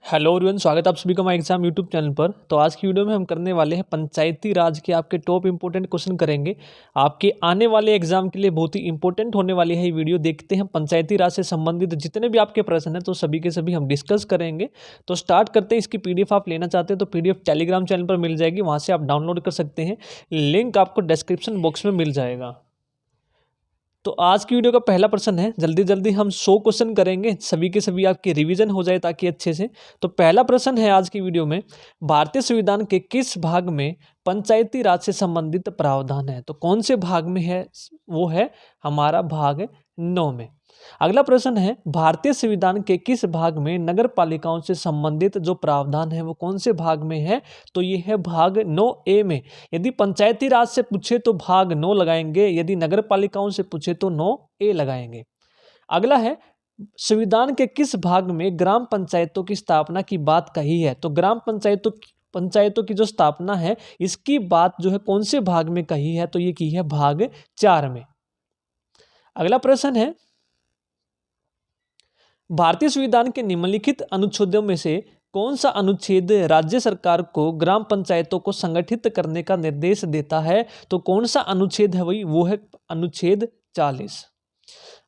Hello everyone, स्वागत है आप सभी का हमारे एग्जाम यूट्यूब चैनल पर। तो आज की वीडियो में हम करने वाले हैं पंचायती राज के आपके टॉप इंपोर्टेंट क्वेश्चन करेंगे। आपके आने वाले एग्जाम के लिए बहुत ही इंपॉर्टेंट होने वाली है ये वीडियो। देखते हैं पंचायती राज से संबंधित जितने भी आपके प्रश्न हैं तो सभी के सभी हम डिस्कस करेंगे। तो स्टार्ट करते हैं। इसकी पीडीएफ आप लेना चाहते हैं तो पीडीएफ टेलीग्राम चैनल पर मिल जाएगी, वहाँ से आप डाउनलोड कर सकते हैं। लिंक आपको डिस्क्रिप्शन बॉक्स में मिल जाएगा। तो आज की वीडियो का पहला प्रश्न है, जल्दी जल्दी हम 100 क्वेश्चन करेंगे, सभी के सभी आपके रिवीजन हो जाए ताकि अच्छे से। तो पहला प्रश्न है आज की वीडियो में, भारतीय संविधान के किस भाग में पंचायती राज से संबंधित प्रावधान है? तो कौन से भाग में है? वो है हमारा भाग 9 में। अगला प्रश्न है, भारतीय संविधान के किस भाग में नगर पालिकाओं से संबंधित जो प्रावधान है वो कौन से भाग में है? तो ये है भाग 9A में। यदि पंचायती राज से पूछे तो भाग 9 लगाएंगे, यदि नगर पालिकाओं से पूछे तो 9A लगाएंगे। अगला है, संविधान के किस भाग में ग्राम पंचायतों की स्थापना की बात कही है? तो ग्राम पंचायतों की जो स्थापना है इसकी बात जो है कौन से भाग में कही है? तो ये की है भाग 4 में। अगला प्रश्न है, भारतीय संविधान के निम्नलिखित अनुच्छेदों में से कौन सा अनुच्छेद राज्य सरकार को ग्राम पंचायतों को संगठित करने का निर्देश देता है? तो कौन सा अनुच्छेद है वही? वो है अनुच्छेद 40।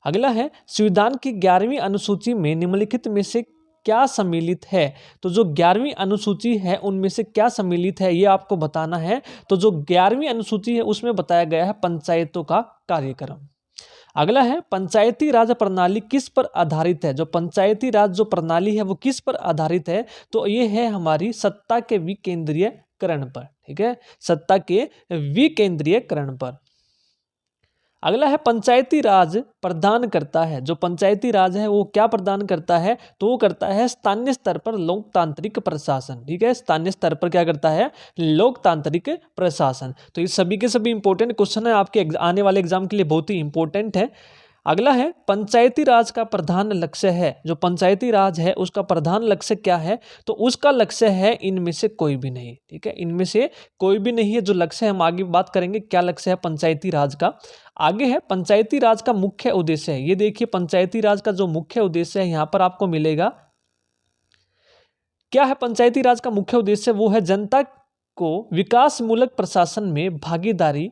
अगला है, संविधान की 11वीं अनुसूची में निम्नलिखित में से क्या सम्मिलित है? तो जो 11वीं अनुसूची है उनमें से क्या सम्मिलित है ये आपको बताना है। तो जो 11वीं अनुसूची है उसमें बताया गया है पंचायतों का कार्यक्रम। अगला है, पंचायती राज प्रणाली किस पर आधारित है? जो पंचायती राज जो प्रणाली है वो किस पर आधारित है? तो ये है हमारी सत्ता के विकेंद्रीयकरण पर। ठीक है, सत्ता के विकेंद्रीयकरण पर। अगला है, पंचायती राज प्रदान करता है, जो पंचायती राज है वो क्या प्रदान करता है? तो वो करता है स्थानीय स्तर पर लोकतांत्रिक प्रशासन। ठीक है, स्थानीय स्तर पर क्या करता है? लोकतांत्रिक प्रशासन। तो ये सभी के सभी इंपॉर्टेंट क्वेश्चन है, आपके आने वाले एग्जाम के लिए बहुत ही इंपॉर्टेंट है। अगला है, पंचायती राज का प्रधान लक्ष्य है, जो पंचायती राज है उसका प्रधान लक्ष्य क्या है? तो उसका लक्ष्य है इनमें से कोई भी नहीं। ठीक है, इनमें से कोई भी नहीं है जो लक्ष्य है। हम आगे बात करेंगे क्या लक्ष्य है पंचायती राज का। आगे है, पंचायती राज का मुख्य उद्देश्य है। ये देखिए, पंचायती राज का जो मुख्य उद्देश्य है यहां पर आपको मिलेगा। क्या है पंचायती राज का मुख्य उद्देश्य? वो है जनता को विकासमूलक प्रशासन में भागीदारी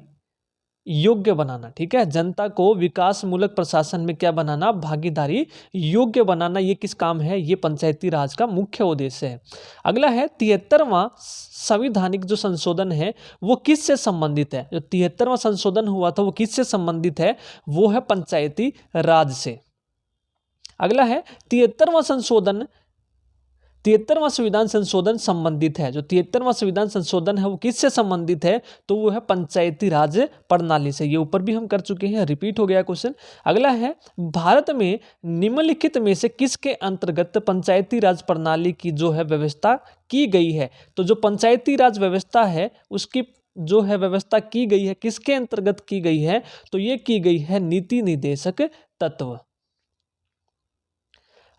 योग्य बनाना। ठीक है, जनता को विकासमूलक प्रशासन में क्या बनाना? भागीदारी योग्य बनाना। ये किस काम है? ये पंचायती राज का मुख्य उद्देश्य है। अगला है, 73वां संवैधानिक जो संशोधन है वो किससे संबंधित है? जो 73वां संशोधन हुआ था वो किससे संबंधित है? वो है पंचायती राज से। अगला है, 73वां संविधान संशोधन संबंधित है। जो 73वां संविधान संशोधन है वो किससे संबंधित है? तो वो है पंचायती राज प्रणाली से। ये ऊपर भी हम कर चुके हैं, रिपीट हो गया क्वेश्चन। अगला है, भारत में निम्नलिखित में से किसके अंतर्गत पंचायती राज प्रणाली की जो है व्यवस्था की गई है? तो जो पंचायती राज व्यवस्था है उसकी जो है व्यवस्था की गई है किसके अंतर्गत की गई है? तो ये की गई है नीति निर्देशक तत्व।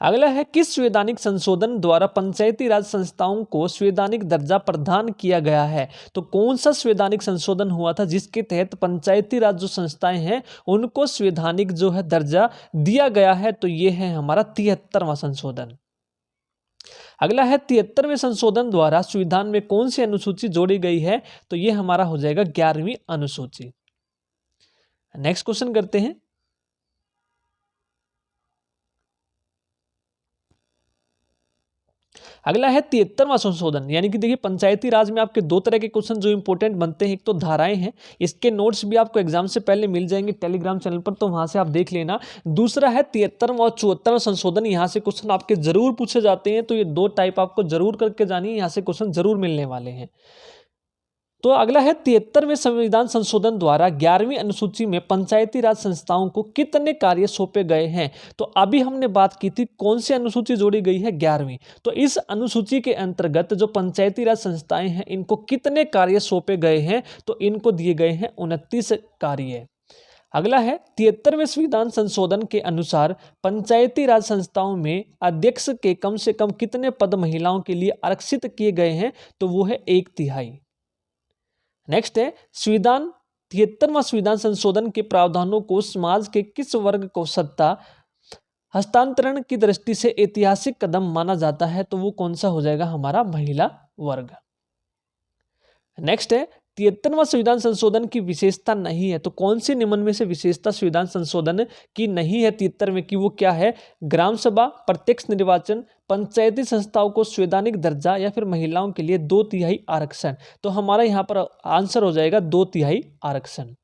अगला है, किस संवैधानिक संशोधन द्वारा पंचायती राज संस्थाओं को संवैधानिक दर्जा प्रदान किया गया है? तो कौन सा संवैधानिक संशोधन हुआ था जिसके तहत पंचायती राज जो संस्थाएं हैं उनको संवैधानिक जो है दर्जा दिया गया है? तो ये है हमारा 73वां संशोधन। अगला है, 73वें संशोधन द्वारा संविधान में कौन सी अनुसूची जोड़ी गई है? तो ये हमारा हो जाएगा 11वीं अनुसूची। नेक्स्ट क्वेश्चन करते हैं। अगला है 73वां संशोधन। यानी कि देखिए, पंचायती राज में आपके दो तरह के क्वेश्चन जो इंपॉर्टेंट बनते हैं, एक तो धाराएं हैं, इसके नोट्स भी आपको एग्जाम से पहले मिल जाएंगे टेलीग्राम चैनल पर, तो वहां से आप देख लेना। दूसरा है 73वां और 74वां संशोधन। यहाँ से क्वेश्चन आपके जरूर पूछे जाते हैं, तो ये दो टाइप आपको जरूर करके जानिए, यहाँ से क्वेश्चन जरूर मिलने वाले हैं। तो अगला है, 73वें संविधान संशोधन द्वारा 11वीं अनुसूची में पंचायती राज संस्थाओं को कितने कार्य सौंपे गए हैं? तो अभी हमने बात की थी कौन सी अनुसूची जोड़ी गई है? 11वीं। तो इस अनुसूची के अंतर्गत जो पंचायती राज संस्थाएं हैं इनको कितने कार्य सौंपे गए हैं? तो इनको दिए गए हैं 29 कार्य। अगला है, 73वें संविधान संशोधन के अनुसार पंचायती राज संस्थाओं में अध्यक्ष के कम से कम कितने पद महिलाओं के लिए आरक्षित किए गए हैं? तो वो है 1/3। नेक्स्ट है, 73वां संविधान संशोधन के प्रावधानों को समाज के किस वर्ग को सत्ता हस्तांतरण की दृष्टि से ऐतिहासिक कदम माना जाता है, तो वो कौन सा हो जाएगा हमारा महिला वर्ग। नेक्स्ट है 73वां संविधान संशोधन की विशेषता नहीं है, तो कौन सी निम्न में से विशेषता संविधान संशोधन की नहीं है 73 में की, वो क्या है? ग्राम सभा, प्रत्यक्ष निर्वाचन, पंचायती संस्थाओं को संवैधानिक दर्जा या फिर महिलाओं के लिए 2/3 आरक्षण। तो हमारा यहाँ पर आंसर हो जाएगा 2/3 आरक्षण।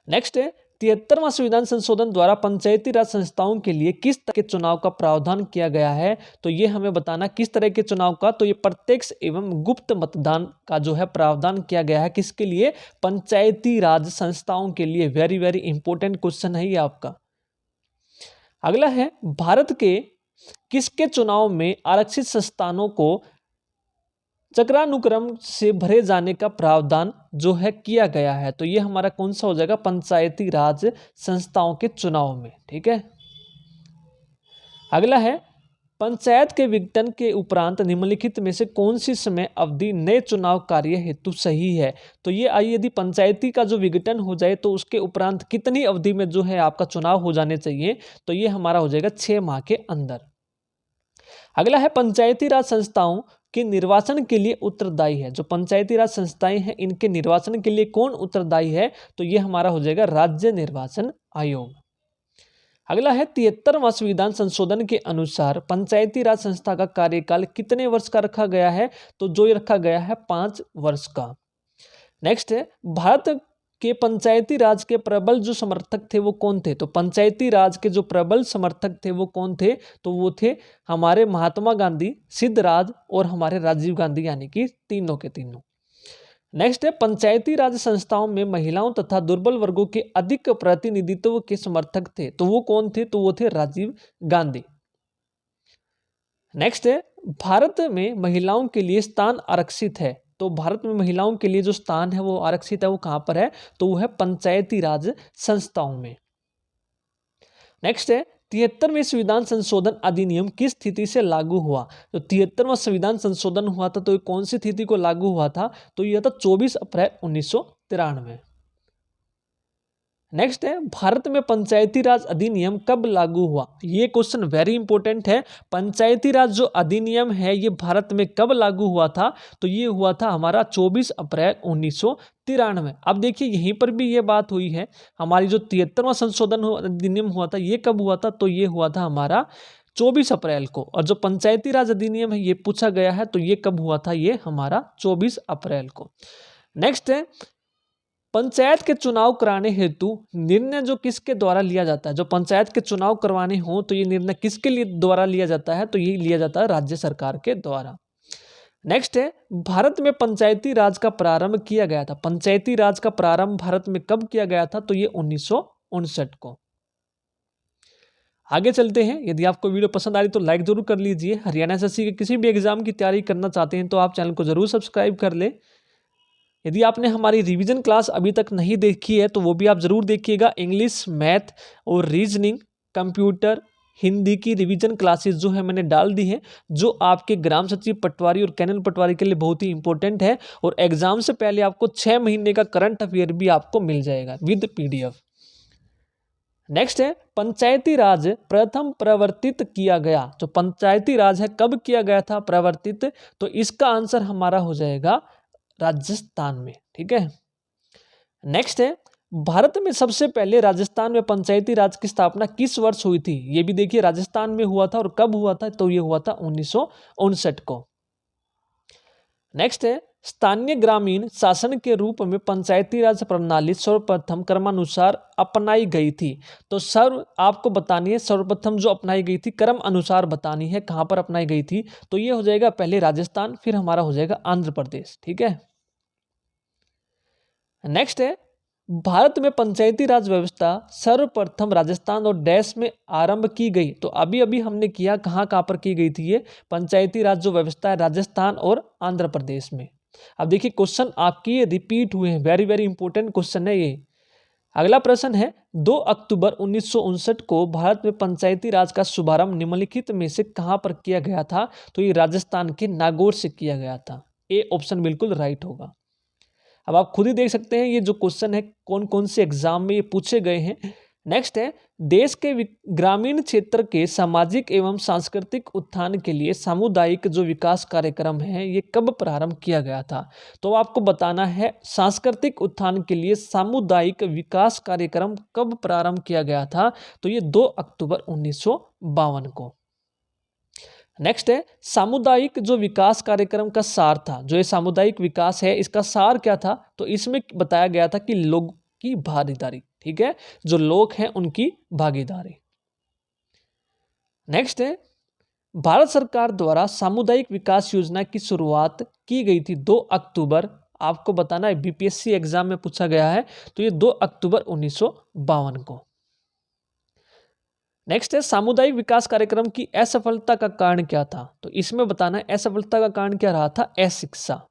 नेक्स्ट है 73वां संविधान संशोधन द्वारा पंचायती राज संस्थाओं के लिए किस तरह के चुनाव का प्रावधान किया गया है, तो ये हमें बताना किस तरह के चुनाव का, तो ये प्रत्यक्ष एवं गुप्त मतदान का जो है प्रावधान किया गया है। किसके लिए? पंचायती राज संस्थाओं के लिए। वेरी वेरी इंपॉर्टेंट क्वेश्चन है ये आपका। अगला है भारत के किसके चुनाव में आरक्षित संस्थानों को चक्रानुक्रम से भरे जाने का प्रावधान जो है किया गया है, तो ये हमारा कौन सा हो जाएगा? पंचायती राज संस्थाओं के चुनाव में। ठीक है। अगला है पंचायत के विघटन के उपरांत निम्नलिखित में से कौन सी समय अवधि नए चुनाव कार्य हेतु सही है, तो ये आई यदि पंचायती का जो विघटन हो जाए तो उसके उपरांत कितनी अवधि में जो है आपका चुनाव हो जाने चाहिए, तो ये हमारा हो जाएगा 6 माह के अंदर। अगला है पंचायती राज संस्थाओं के निर्वाचन के लिए उत्तरदायी है। जो पंचायती राज संस्थाएं हैं इनके निर्वाचन के लिए कौन उत्तरदायी है, तो ये हमारा हो जाएगा राज्य निर्वाचन आयोग। अगला है 73वां संविधान संशोधन के अनुसार पंचायती राज संस्था का कार्यकाल कितने वर्ष का रखा गया है, तो जो ये रखा गया है 5 वर्ष का। नेक्स्ट है भारत के पंचायती राज के प्रबल जो समर्थक थे वो कौन थे, तो पंचायती राज के जो प्रबल समर्थक थे वो कौन थे, तो वो थे हमारे महात्मा गांधी, सिद्धराज और हमारे राजीव गांधी, यानी कि तीनों के तीनों। नेक्स्ट है पंचायती राज संस्थाओं में महिलाओं तथा दुर्बल वर्गों के अधिक प्रतिनिधित्व के समर्थक थे, तो वो कौन थे, तो वो थे राजीव गांधी। नेक्स्ट है भारत में महिलाओं के लिए स्थान आरक्षित है, तो भारत में महिलाओं के लिए जो स्थान है वो आरक्षित है, वो कहां पर है, तो वो है पंचायती राज संस्थाओं में। नेक्स्ट है 73वें संविधान संशोधन अधिनियम किस स्थिति से लागू हुआ, तो 73वां संविधान संशोधन हुआ था तो ये कौन सी तिथि को लागू हुआ था, तो यह था 24 अप्रैल 1993। नेक्स्ट है भारत में पंचायती राज अधिनियम कब लागू हुआ, ये क्वेश्चन वेरी इंपॉर्टेंट है। पंचायती राज जो अधिनियम है ये भारत में कब लागू हुआ था, तो ये हुआ था हमारा 24 अप्रैल 1993। अब देखिए यहीं पर भी ये बात हुई है, हमारी जो 73वां संशोधन अधिनियम हुआ था ये कब हुआ था, तो ये हुआ था हमारा 24 अप्रैल को। और जो पंचायती राज अधिनियम है ये पूछा गया है, तो ये कब हुआ था, ये हमारा 24 अप्रैल को। नेक्स्ट है पंचायत के चुनाव कराने हेतु निर्णय जो किसके द्वारा लिया जाता है, जो पंचायत के चुनाव करवाने हो तो ये निर्णय किसके लिए द्वारा लिया जाता है, तो ये लिया जाता है राज्य सरकार के द्वारा। नेक्स्ट है भारत में पंचायती राज का प्रारंभ किया गया था, पंचायती राज का प्रारंभ भारत में कब किया गया था, तो ये 1959 को। आगे चलते हैं। यदि आपको वीडियो पसंद आ रही तो लाइक जरूर कर लीजिए। हरियाणा एसएससी के किसी भी एग्जाम की तैयारी करना चाहते हैं तो आप चैनल को जरूर सब्सक्राइब कर ले। यदि आपने हमारी रिवीजन क्लास अभी तक नहीं देखी है तो वो भी आप ज़रूर देखिएगा। इंग्लिश, मैथ और रीजनिंग, कंप्यूटर, हिंदी की रिवीजन क्लासेस जो है मैंने डाल दी है, जो आपके ग्राम सचिव पटवारी और कैनल पटवारी के लिए बहुत ही इंपॉर्टेंट है। और एग्जाम से पहले आपको 6 महीने का करंट अफेयर भी आपको मिल जाएगा विद PDF। नेक्स्ट है पंचायती राज प्रथम प्रवर्तित किया गया, जो पंचायती राज है कब किया गया था प्रवर्तित, तो इसका आंसर हमारा हो जाएगा राजस्थान में। ठीक है। नेक्स्ट है भारत में सबसे पहले राजस्थान में पंचायती राज की स्थापना किस वर्ष हुई थी, ये भी देखिए राजस्थान में हुआ था और कब हुआ था, तो ये हुआ था 1959 को। नेक्स्ट है स्थानीय ग्रामीण शासन के रूप में पंचायती राज प्रणाली सर्वप्रथम क्रमानुसार अपनाई गई थी, तो आपको बतानी है सर्वप्रथम जो अपनाई गई थी क्रम अनुसार बतानी है कहां पर अपनाई गई थी, तो ये हो जाएगा पहले राजस्थान, फिर हमारा हो जाएगा आंध्र प्रदेश। ठीक है। नेक्स्ट है भारत में पंचायती राज व्यवस्था सर्वप्रथम राजस्थान और देश में आरंभ की गई, तो अभी अभी हमने किया कहाँ पर की गई थी, ये पंचायती राज जो व्यवस्था है राजस्थान और आंध्र प्रदेश में। अब देखिए क्वेश्चन आपकी रिपीट हुए हैं, वेरी वेरी इंपॉर्टेंट क्वेश्चन है ये। अगला प्रश्न है 2 अक्टूबर 1959 को भारत में पंचायती राज का शुभारंभ निम्नलिखित में से कहां पर किया गया था, तो ये राजस्थान के नागौर से किया गया था। ए ऑप्शन बिल्कुल राइट होगा। अब आप खुद ही देख सकते हैं ये जो क्वेश्चन है कौन कौन से एग्जाम में ये पूछे गए हैं। नेक्स्ट है, देश के ग्रामीण क्षेत्र के सामाजिक एवं सांस्कृतिक उत्थान के लिए सामुदायिक जो विकास कार्यक्रम है ये कब प्रारंभ किया गया था। तो आपको बताना है सांस्कृतिक उत्थान के लिए सामुदायिक विकास कार्यक्रम कब प्रारंभ किया गया था। तो ये 2 अक्टूबर 1952 को। नेक्स्ट है, सामुदायिक जो विकास कार्यक्रम का सार था, जो ये सामुदायिक विकास है इसका सार क्या था। तो इसमें बताया गया था कि लोग की भागीदारी, ठीक है, जो लोग हैं उनकी भागीदारी। नेक्स्ट है, भारत सरकार द्वारा सामुदायिक विकास योजना की शुरुआत की गई थी 2 अक्टूबर, आपको बताना है बीपीएससी एग्जाम में पूछा गया है, तो ये 2 अक्टूबर 1952 को। नेक्स्ट है, सामुदायिक विकास कार्यक्रम की असफलता का कारण क्या था। तो इसमें बताना है असफलता का कारण क्या रहा था, अशिक्षा।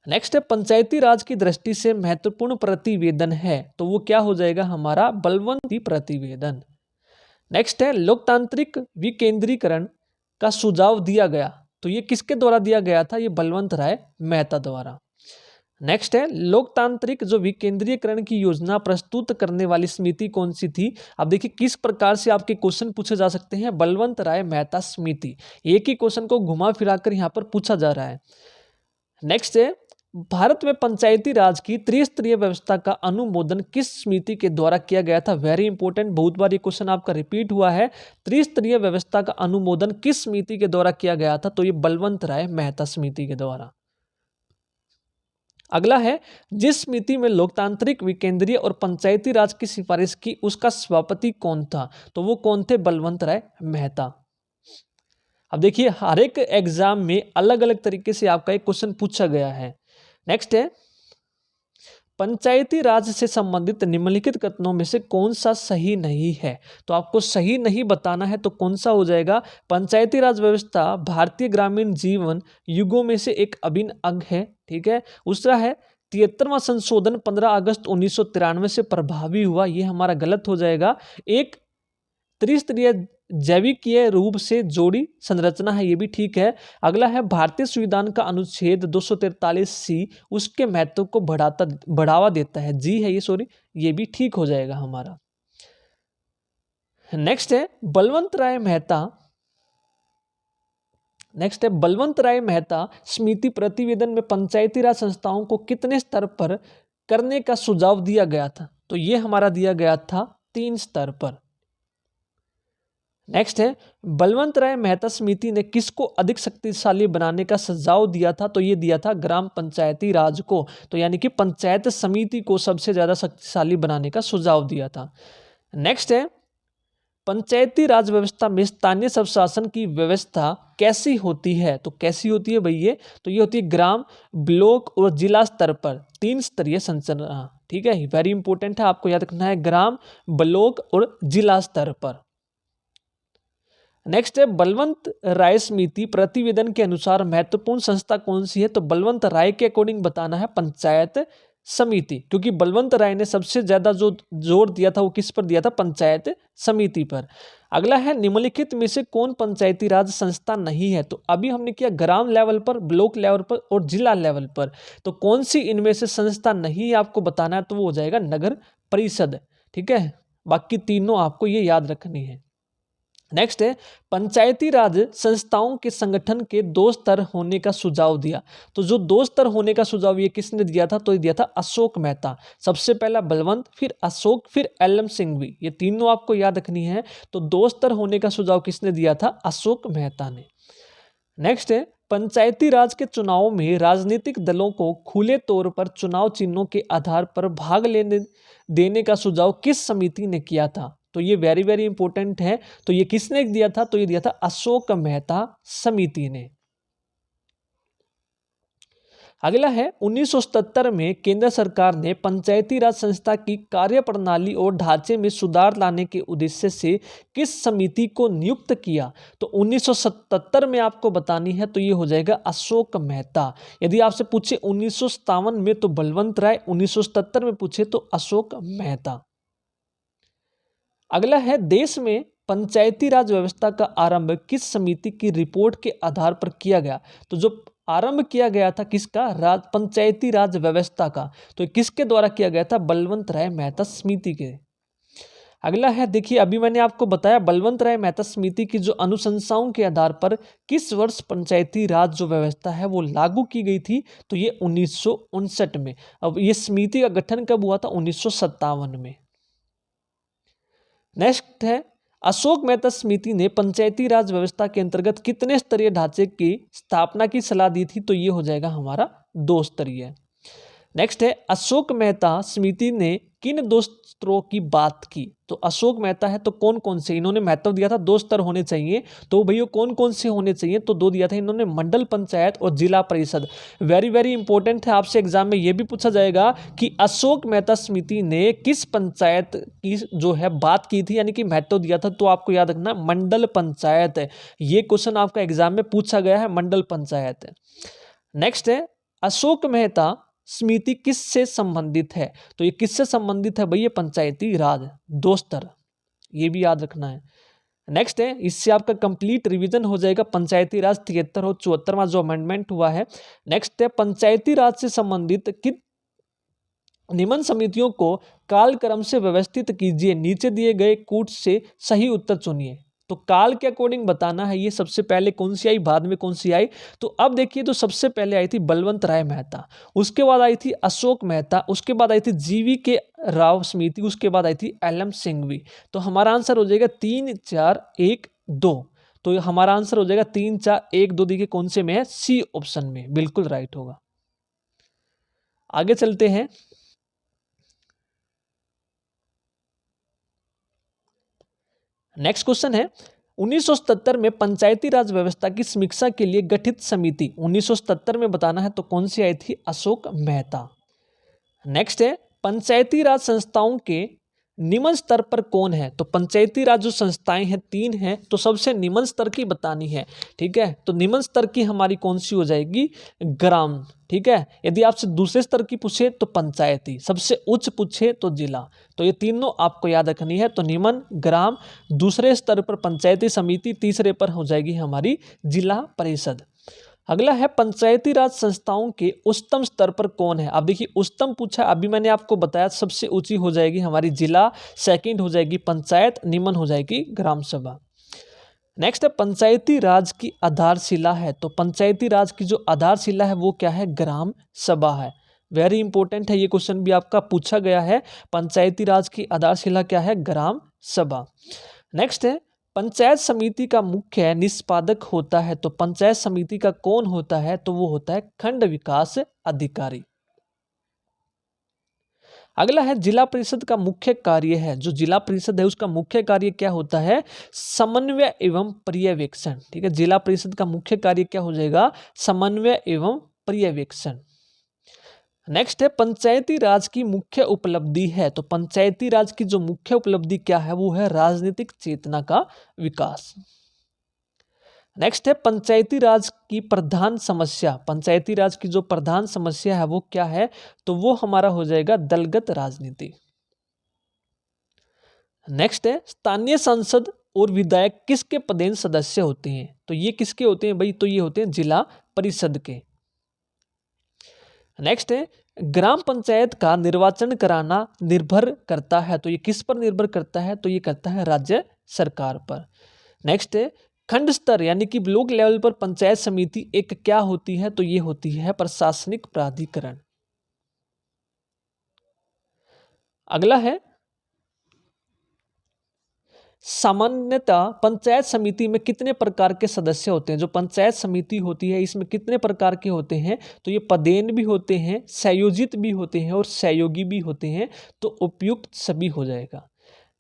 नेक्स्ट है, पंचायती राज की दृष्टि से महत्वपूर्ण प्रतिवेदन है, तो वो क्या हो जाएगा हमारा बलवंती प्रतिवेदन। नेक्स्ट है, लोकतांत्रिक विकेंद्रीकरण का सुझाव दिया गया, तो ये किसके द्वारा दिया गया था, ये बलवंत राय मेहता द्वारा। नेक्स्ट है, लोकतांत्रिक जो विकेंद्रीकरण की योजना प्रस्तुत करने वाली समिति कौन सी थी। अब देखिए किस प्रकार से आपके क्वेश्चन पूछे जा सकते हैं, बलवंत राय मेहता समिति, एक ही क्वेश्चन को घुमा फिराकर यहाँ पर पूछा जा रहा है। नेक्स्ट है, भारत में पंचायती राज की त्रिस्तरीय व्यवस्था का अनुमोदन किस समिति के द्वारा किया गया था। वेरी इंपॉर्टेंट, बहुत बार ये क्वेश्चन आपका रिपीट हुआ है। त्रिस्तरीय व्यवस्था का अनुमोदन किस समिति के द्वारा किया गया था, तो ये बलवंत राय मेहता समिति के द्वारा। अगला है, जिस समिति में लोकतांत्रिक विकेंद्रीय और पंचायती राज की सिफारिश की उसका सभापति कौन था, तो वो कौन थे, बलवंत राय मेहता। अब देखिए हर एक एग्जाम में अलग अलग तरीके से आपका एक क्वेश्चन पूछा गया है। नेक्स्ट है, पंचायती राज से संबंधित निम्नलिखित कथनों में से कौन सा सही नहीं है। तो आपको सही नहीं बताना है, तो कौन सा हो जाएगा, पंचायती राज व्यवस्था भारतीय ग्रामीण जीवन युगों में से एक अभिन्न अंग है, ठीक है। दूसरा है, 73वां संशोधन 15 अगस्त 1993 से प्रभावी हुआ, ये हमारा गलत हो जाएगा। एक त्रिस्तरीय जैविकीय रूप से जोड़ी संरचना है, ये भी ठीक है। अगला है, भारतीय संविधान का अनुच्छेद 243C उसके महत्व को बढ़ावा देता है, जी है ये, सॉरी, ये भी ठीक हो जाएगा हमारा। नेक्स्ट है, बलवंत राय मेहता समिति प्रतिवेदन में पंचायती राज संस्थाओं को कितने स्तर पर करने का सुझाव दिया गया था। तो ये हमारा दिया गया था 3 स्तर पर। नेक्स्ट है, बलवंत राय मेहता समिति ने किसको अधिक शक्तिशाली बनाने का सुझाव दिया था। तो ये दिया था ग्राम पंचायती राज को, तो यानी कि पंचायत समिति को सबसे ज्यादा शक्तिशाली बनाने का सुझाव दिया था। नेक्स्ट है, पंचायती राज व्यवस्था में स्थानीय स्वशासन की व्यवस्था कैसी होती है। तो कैसी होती है भैया, तो ये होती है ग्राम, ब्लॉक और जिला स्तर पर 3 स्तरीय संरचना, ठीक है। वेरी इंपॉर्टेंट है, आपको याद रखना है, ग्राम, ब्लॉक और जिला स्तर पर। नेक्स्ट है, बलवंत राय समिति प्रतिवेदन के अनुसार महत्वपूर्ण संस्था कौन सी है। तो बलवंत राय के अकॉर्डिंग बताना है पंचायत समिति, क्योंकि बलवंत राय ने सबसे ज्यादा जो जोर दिया था वो किस पर दिया था, पंचायत समिति पर। अगला है, निम्नलिखित में से कौन पंचायती राज संस्था नहीं है। तो अभी हमने किया ग्राम लेवल पर, ब्लॉक लेवल पर और जिला लेवल पर, तो कौन सी इनमें से संस्था नहीं है आपको बताना है, तो वो हो जाएगा नगर परिषद, ठीक है। बाकी तीनों आपको ये याद रखनी है। नेक्स्ट है, पंचायती राज संस्थाओं के संगठन के 2 स्तर होने का सुझाव दिया। तो जो 2 स्तर होने का सुझाव ये किसने दिया था, तो ये दिया था अशोक मेहता। सबसे पहला बलवंत, फिर अशोक, फिर एल.एम. सिंघवी, ये तीनों आपको याद रखनी है। तो 2 स्तर होने का सुझाव किसने दिया था, अशोक मेहता ने। नेक्स्ट है, पंचायती राज के चुनावों में राजनीतिक दलों को खुले तौर पर चुनाव चिन्हों के आधार पर भाग लेने देने का सुझाव किस समिति ने किया था। तो ये वेरी वेरी इंपॉर्टेंट है। तो ये किसने दिया था, तो ये दिया था अशोक मेहता समिति ने। अगला है, 1977 में केंद्र सरकार ने पंचायती राज संस्था की कार्यप्रणाली और ढांचे में सुधार लाने के उद्देश्य से किस समिति को नियुक्त किया। तो 1977 में आपको बतानी है, तो ये हो जाएगा अशोक मेहता। यदि आपसे पूछे 1957 में तो बलवंत राय, 1977 में पूछे तो अशोक मेहता। अगला है, देश में पंचायती राज व्यवस्था का आरंभ किस समिति की रिपोर्ट के आधार पर किया गया। तो जो आरंभ किया गया था किसका, पंचायती राज व्यवस्था का, तो किसके द्वारा किया गया था, बलवंत राय मेहता समिति के। अगला है, देखिए अभी मैंने आपको बताया बलवंत राय मेहता समिति की जो अनुशंसाओं के आधार पर किस वर्ष पंचायती राज जो व्यवस्था है वो लागू की गई थी, तो ये 1959 में। अब ये समिति का गठन कब हुआ था? 1957 में। नेक्स्ट है, अशोक मेहता समिति ने पंचायती राज व्यवस्था के अंतर्गत कितने स्तरीय ढांचे की स्थापना की सलाह दी थी, तो ये हो जाएगा हमारा 2 स्तरीय। नेक्स्ट है, अशोक मेहता समिति ने किन 2 स्तरों की बात की? तो अशोक मेहता है तो कौन कौन से, इन्होंने महत्व दिया था 2 स्तर होने चाहिए, तो भैया कौन कौन से होने चाहिए? तो 2 दिया था इन्होंने, मंडल पंचायत और जिला परिषद। वेरी वेरी इंपॉर्टेंट है, आपसे एग्जाम में यह भी पूछा जाएगा कि अशोक मेहता समिति ने किस पंचायत की जो है बात की थी, यानी कि महत्व दिया था, तो आपको याद रखना मंडल पंचायत है। ये क्वेश्चन आपका एग्जाम में पूछा गया है, मंडल पंचायत है। नेक्स्ट है, अशोक मेहता समिति किससे संबंधित है? तो ये किससे संबंधित है भैया? पंचायती राज, 2 स्तर, ये भी याद रखना है। नेक्स्ट है, इससे आपका कंप्लीट रिवीजन हो जाएगा पंचायती राज 73 और 74वां जो अमेंडमेंट हुआ है। नेक्स्ट है, पंचायती राज से संबंधित किन निम्न समितियों को कालक्रम से व्यवस्थित कीजिए, नीचे दिए गए कूट से सही उत्तर चुनिए। तो काल के अकॉर्डिंग बताना है, ये सबसे पहले कौन सी आई, बाद में कौन सी आई? तो अब देखिए, तो सबसे पहले आई थी बलवंत राय मेहता, उसके बाद आई थी अशोक मेहता, उसके बाद आई थी जीवी के राव समिति, उसके बाद आई थी एल एम सिंघवी। तो हमारा आंसर हो जाएगा 3 4 1 2। तो हमारा आंसर हो जाएगा 3 4 1 2। देखिए कौन से में है? सी ऑप्शन में, बिल्कुल राइट होगा। आगे चलते हैं। नेक्स्ट क्वेश्चन है, 1977 में पंचायती राज व्यवस्था की समीक्षा के लिए गठित समिति 1977 में बताना है, तो कौन सी आई थी? अशोक मेहता। नेक्स्ट है, पंचायती राज संस्थाओं के निम्न स्तर पर कौन है? तो पंचायती राज जो संस्थाएं हैं 3 हैं, तो सबसे निम्न स्तर की बतानी है, ठीक है। तो निम्न स्तर की हमारी कौन सी हो जाएगी? ग्राम, ठीक है। यदि आपसे दूसरे स्तर की पूछे तो पंचायती, सबसे उच्च पूछे तो जिला। तो ये तीनों आपको याद रखनी है। तो निम्न, ग्राम, दूसरे स्तर पर पंचायती समिति, तीसरे पर हो जाएगी हमारी जिला परिषद। अगला है, पंचायती राज संस्थाओं के उच्चतम स्तर पर कौन है? अब देखिए उच्चतम पूछा, अभी मैंने आपको बताया सबसे ऊंची हो जाएगी हमारी जिला, सेकंड हो जाएगी पंचायत, निम्न हो जाएगी ग्राम सभा। नेक्स्ट है, पंचायती राज की आधारशिला है, तो पंचायती राज की जो आधारशिला है वो क्या है? ग्राम सभा है। वेरी इंपॉर्टेंट है, ये क्वेश्चन भी आपका पूछा गया है। पंचायती राज की आधारशिला क्या है? ग्राम सभा। नेक्स्ट है, पंचायत समिति का मुख्य निष्पादक होता है, तो पंचायत समिति का कौन होता है? तो वो होता है खंड विकास अधिकारी। अगला है, जिला परिषद का मुख्य कार्य है, जो जिला परिषद है उसका मुख्य कार्य क्या होता है? समन्वय एवं पर्यवेक्षण, ठीक है। जिला परिषद का मुख्य कार्य क्या हो जाएगा? समन्वय एवं पर्यवेक्षण। नेक्स्ट है, पंचायती राज की मुख्य उपलब्धि है, तो पंचायती राज की जो मुख्य उपलब्धि क्या है? वो है राजनीतिक चेतना का विकास। नेक्स्ट है, पंचायती राज की प्रधान समस्या, पंचायती राज की जो प्रधान समस्या है वो क्या है? तो वो हमारा हो जाएगा दलगत राजनीति। नेक्स्ट है, स्थानीय सांसद और विधायक किसके पदेन सदस्य होते हैं? तो ये किसके होते हैं भाई? तो ये होते हैं जिला परिषद के। नेक्स्ट है, ग्राम पंचायत का निर्वाचन कराना निर्भर करता है, तो ये किस पर निर्भर करता है? तो ये करता है राज्य सरकार पर। नेक्स्ट है, खंड स्तर यानी कि ब्लॉक लेवल पर पंचायत समिति एक क्या होती है? तो ये होती है प्रशासनिक प्राधिकरण। अगला है, सामान्यतः पंचायत समिति में कितने प्रकार के सदस्य होते हैं? जो पंचायत समिति होती है इसमें कितने प्रकार के होते हैं? तो ये पदेन भी होते हैं, संयोजित भी होते हैं और सहयोगी भी होते हैं। तो उपयुक्त सभी हो जाएगा।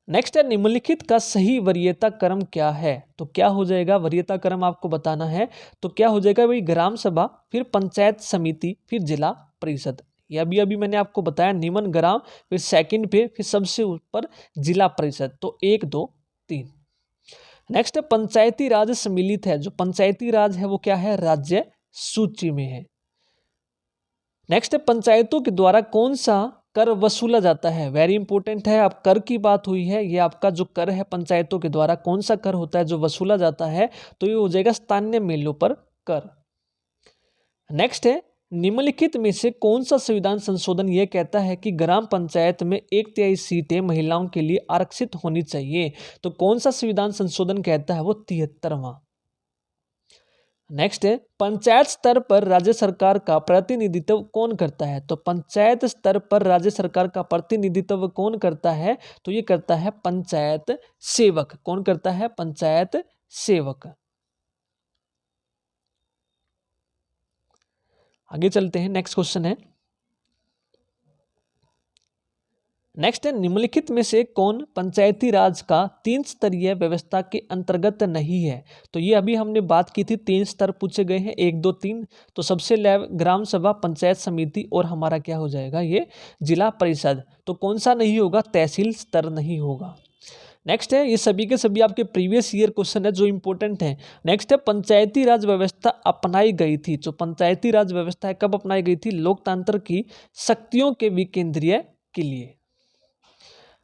नेक्स्ट है, निम्नलिखित का सही वरीयता क्रम क्या है? तो क्या हो जाएगा? वरीयता क्रम आपको बताना है। तो क्या हो जाएगा भाई? ग्राम सभा, फिर पंचायत समिति, फिर जिला परिषद। ये अभी मैंने आपको बताया, निम्न ग्राम, फिर सेकंड पे, फिर सबसे ऊपर जिला परिषद। तो 1 2 3। नेक्स्ट है, पंचायती राज सम्मिलित है, जो पंचायती राज है वो क्या है? राज्य सूची में है। नेक्स्ट है, पंचायतों के द्वारा कौन सा कर वसूला जाता है? वेरी इंपॉर्टेंट है, अब कर की बात हुई है, ये आपका जो कर है पंचायतों के द्वारा कौन सा कर होता है जो वसूला जाता है? तो ये हो जाएगा स्थानीय मूल्यों पर कर। नेक्स्ट है, निम्नलिखित में से कौन सा संविधान संशोधन यह कहता है कि ग्राम पंचायत में 1/3 सीटें महिलाओं के लिए आरक्षित होनी चाहिए? तो कौन सा संविधान संशोधन कहता है? वो 73वां। नेक्स्ट है, पंचायत स्तर पर राज्य सरकार का प्रतिनिधित्व कौन करता है? तो पंचायत स्तर पर राज्य सरकार का प्रतिनिधित्व कौन करता है? तो ये करता है पंचायत सेवक। कौन करता है? पंचायत सेवक। आगे चलते हैं, नेक्स्ट क्वेश्चन है। नेक्स्ट है, निम्नलिखित में से कौन पंचायती राज का 3 स्तरीय व्यवस्था के अंतर्गत नहीं है? तो ये अभी हमने बात की थी, 3 स्तर पूछे गए हैं, 1 2 3। तो सबसे ग्राम सभा, पंचायत समिति और हमारा क्या हो जाएगा, ये जिला परिषद। तो कौन सा नहीं होगा? तहसील स्तर नहीं होगा। नेक्स्ट है, ये सभी के सभी आपके प्रीवियस ईयर क्वेश्चन है जो इंपॉर्टेंट है। नेक्स्ट है, पंचायती राज व्यवस्था अपनाई गई थी। तो पंचायती राज व्यवस्था कब अपनाई गई थी? लोकतंत्र की शक्तियों के विकेंद्रीय के लिए।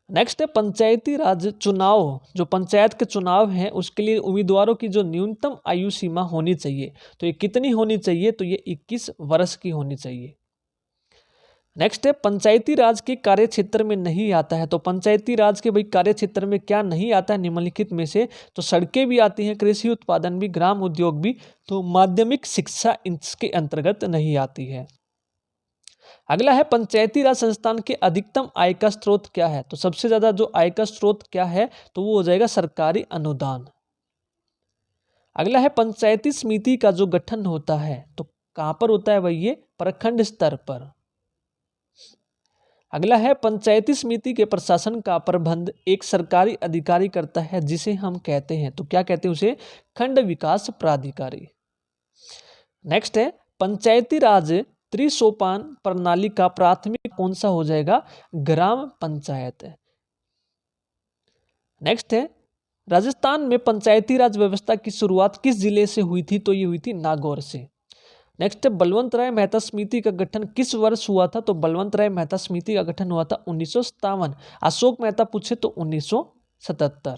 नेक्स्ट है, पंचायती राज चुनाव, जो पंचायत के चुनाव हैं उसके लिए उम्मीदवारों की जो न्यूनतम आयु सीमा होनी चाहिए, तो ये कितनी होनी चाहिए? तो ये 21 वर्ष की होनी चाहिए। नेक्स्ट है, पंचायती राज के कार्य क्षेत्र में नहीं आता है। तो पंचायती राज के भाई कार्य क्षेत्र में क्या नहीं आता है निम्नलिखित में से? तो सड़कें भी आती हैं, कृषि उत्पादन भी, ग्राम उद्योग भी। तो माध्यमिक शिक्षा इसके अंतर्गत नहीं आती है। अगला है, पंचायती राज संस्थान के अधिकतम आय का स्रोत क्या है? तो सबसे ज्यादा जो आय का स्रोत क्या है? तो वो हो जाएगा सरकारी अनुदान। अगला है, पंचायती समिति का जो गठन होता है तो कहां पर होता है भाई? ये प्रखंड स्तर पर। अगला है, पंचायती समिति के प्रशासन का प्रबंध एक सरकारी अधिकारी करता है जिसे हम कहते हैं, तो क्या कहते हैं उसे? खंड विकास प्राधिकारी। नेक्स्ट है, पंचायती राज त्रिसोपान प्रणाली का प्राथमिक कौन सा हो जाएगा? ग्राम पंचायत। नेक्स्ट है, राजस्थान में पंचायती राज व्यवस्था की शुरुआत किस जिले से हुई थी? तो ये हुई थी नागौर से। नेक्स्ट है, बलवंत राय मेहता समिति का गठन किस वर्ष हुआ था? तो बलवंत राय मेहता समिति का गठन हुआ था 1957। अशोक मेहता पूछे तो 1977।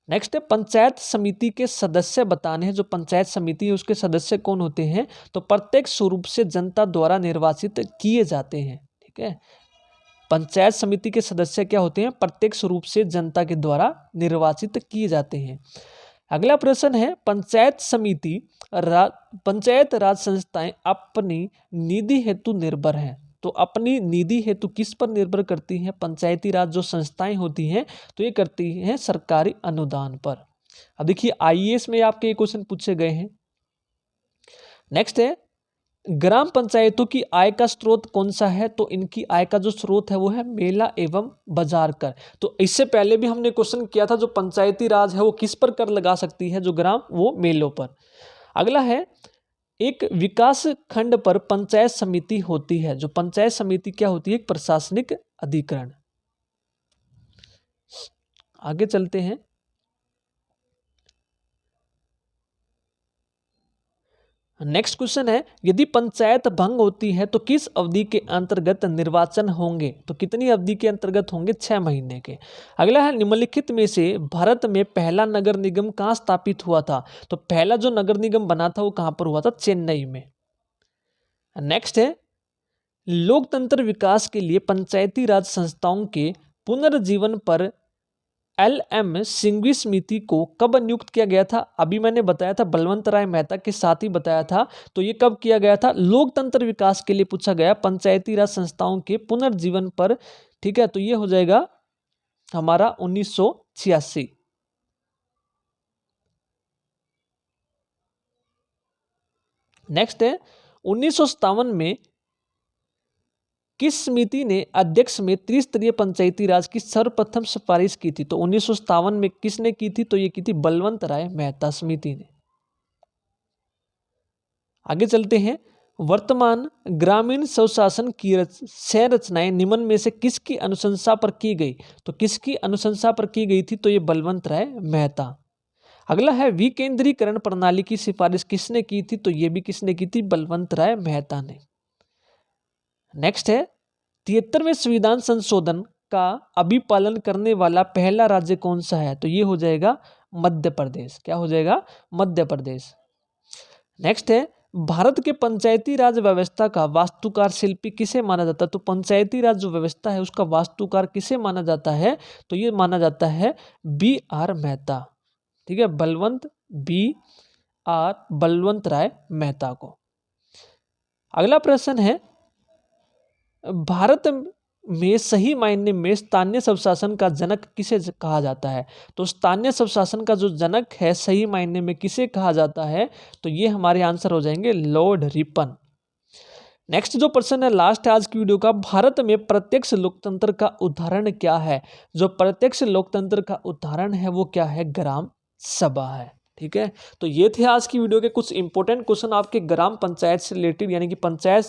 नेक्स्ट है, पंचायत समिति के सदस्य बताने हैं। जो पंचायत समिति है उसके सदस्य कौन होते हैं? तो प्रत्यक्ष रूप से जनता द्वारा निर्वाचित किए जाते हैं। ठीक है, पंचायत समिति के सदस्य क्या होते हैं? प्रत्यक्ष रूप से जनता के द्वारा निर्वाचित किए जाते हैं। अगला प्रश्न है, पंचायत समिति पंचायत राज संस्थाएं अपनी निधि हेतु निर्भर हैं। तो अपनी निधि हेतु किस पर निर्भर करती हैं? पंचायती राज जो संस्थाएं होती हैं तो ये करती हैं सरकारी अनुदान पर। अब देखिए, आईएएस में आपके ये क्वेश्चन पूछे गए हैं। नेक्स्ट है, ग्राम पंचायतों की आय का स्रोत कौन सा है? तो इनकी आय का जो स्रोत है वो है मेला एवं बाजार कर। तो इससे पहले भी हमने क्वेश्चन किया था, जो पंचायती राज है वो किस पर कर लगा सकती है? जो ग्राम, वो मेलों पर। अगला है, एक विकास खंड पर पंचायत समिति होती है। जो पंचायत समिति क्या होती है? एक प्रशासनिक अधिकरण। आगे चलते हैं, नेक्स्ट क्वेश्चन है, यदि पंचायत भंग होती है तो किस अवधि के अंतर्गत निर्वाचन होंगे? तो कितनी अवधि के अंतर्गत होंगे? 6 महीने के। अगला है, निम्नलिखित में से भारत में पहला नगर निगम कहाँ स्थापित हुआ था? तो पहला जो नगर निगम बना था वो कहाँ पर हुआ था? चेन्नई में। नेक्स्ट है, लोकतंत्र विकास के लिए पंचायती राज संस्थाओं के पुनर्जीवन पर LM सिंघवी समिति को कब नियुक्त किया गया था? अभी मैंने बताया था, बलवंत राय मेहता के साथ ही बताया था। तो ये कब किया गया था? लोकतंत्र विकास के लिए पूछा गया, पंचायती राज संस्थाओं के पुनर्जीवन पर। ठीक है, तो ये हो जाएगा हमारा 1986। नेक्स्ट है, 1957 में किस समिति ने अध्यक्ष में त्रिस्तरीय पंचायती राज की सर्वप्रथम सिफारिश की थी? तो 1957 में किसने की थी? तो ये की थी बलवंत राय मेहता समिति ने। आगे चलते हैं, वर्तमान ग्रामीण स्वशासन की संरचनाएं निम्न में से किसकी अनुशंसा पर की गई? तो किसकी अनुशंसा पर की गई थी? तो ये बलवंत राय मेहता। अगला है, विकेंद्रीकरण प्रणाली की सिफारिश किसने की थी? तो ये भी किसने की थी? बलवंत राय मेहता ने। नेक्स्ट है, 73वें संविधान संशोधन का अभिपालन करने वाला पहला राज्य कौन सा है? तो ये हो जाएगा मध्य प्रदेश। क्या हो जाएगा? मध्य प्रदेश। नेक्स्ट है, भारत के पंचायती राज व्यवस्था का वास्तुकार शिल्पी किसे माना जाता है? तो पंचायती राज जो व्यवस्था है उसका वास्तुकार किसे माना जाता है? तो ये माना जाता है B.R. मेहता। ठीक है, बलवंत राय मेहता को। अगला प्रश्न है, भारत में सही मायने में स्थानीय स्वशासन का जनक किसे कहा जाता है? तो स्थानीय स्वशासन का जो जनक है सही मायने में किसे कहा जाता है? तो ये हमारे आंसर हो जाएंगे लॉर्ड रिपन। नेक्स्ट जो प्रश्न है लास्ट है आज की वीडियो का, भारत में प्रत्यक्ष लोकतंत्र का उदाहरण क्या है? जो प्रत्यक्ष लोकतंत्र का उदाहरण है वो क्या है? ग्राम सभा है। ठीक है, तो ये थे आज की वीडियो के कुछ इंपॉर्टेंट क्वेश्चन आपके ग्राम पंचायत से रिलेटेड, यानी कि पंचायत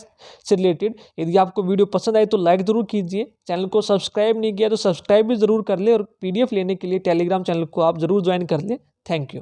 से रिलेटेड। यदि आपको वीडियो पसंद आए तो लाइक जरूर कीजिए, चैनल को सब्सक्राइब नहीं किया तो सब्सक्राइब भी जरूर कर ले, और PDF लेने के लिए टेलीग्राम चैनल को आप जरूर ज्वाइन कर ले। Thank you.